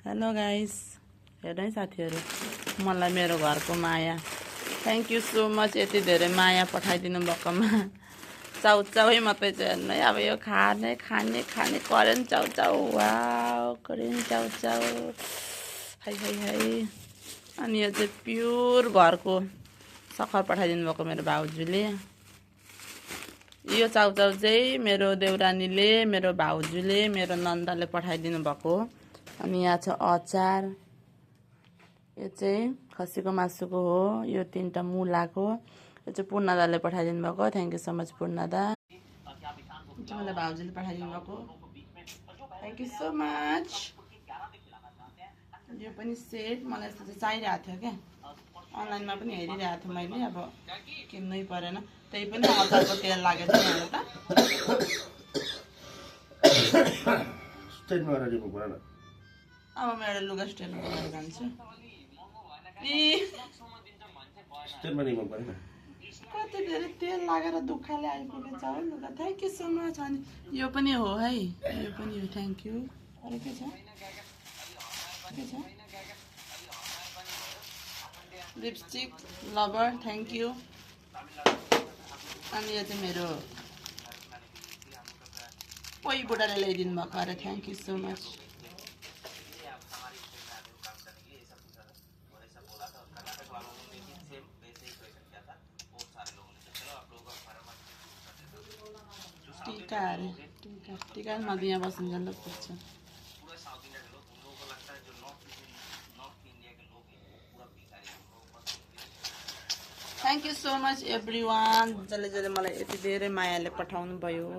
Hello guys, हेर्नु है साथीहरू, मलाई मेरो घरको माया, थ्याङ्क यू सो मच। यति धेरै माया पठाइदिनु भएकोमा। चाउचाउै मात्रै छ हेर्नु है, अब यो खाने खाने खाने करेन चाउचाउ। वाउ, करेन चाउचाउ, हाई हाई हाई। अनि यो चाहिँ प्योर घरको सक्खर पठाइदिनु भएको मेरो भाउजूले। यो चाउचाउ चाहिँ मेरो देउरानीले, मेरो भाउजूले, मेरो नन्दाले पठाइदिनु भएको। अनि यहाँ छ अचार, यो चाहिँ खसीको मासुको हो, यो 3टा मुलाको। यो चाहिँ पूर्ण दाले पठाइदिनु भएको। थ्याङ्क यू सो मच पूर्ण दा। मलाई भाउजूले पठाइदिनु भएको, थ्याङ्क यू सो मच। यो पनि सेट, मलाई यस्तो चाहिँ चाहिरहेको थियो क्या, अनलाइनमा पनि हेरिरहेको थिएँ मैले, अब किन्नै परेन। त्यही पनि अचारको तेल लागेको छ यहाँ त। अब म एउटा लुगा स्ट्यान्ड बनाएर जान्छु। कति धेरै तेल लागेर दुःखले आइपुगेछ हो लुगा। Thank you so much. अनि यो पनि हो है, यो पनि हो, थ्याङ्क यू। अरू के छ, के छ? Lipstick lover, thank you. अनि यो चाहिँ मेरो कोही बुढाले ल्याइदिनु भएको अरे, थ्याङ्क यू सो मच। टीका अरे, टीका मध्ये यहाँ बस्नु जानु पर्छ। Thank you so much every one, जसले मलाई यति धेरै मायाले पठाउनु भयो।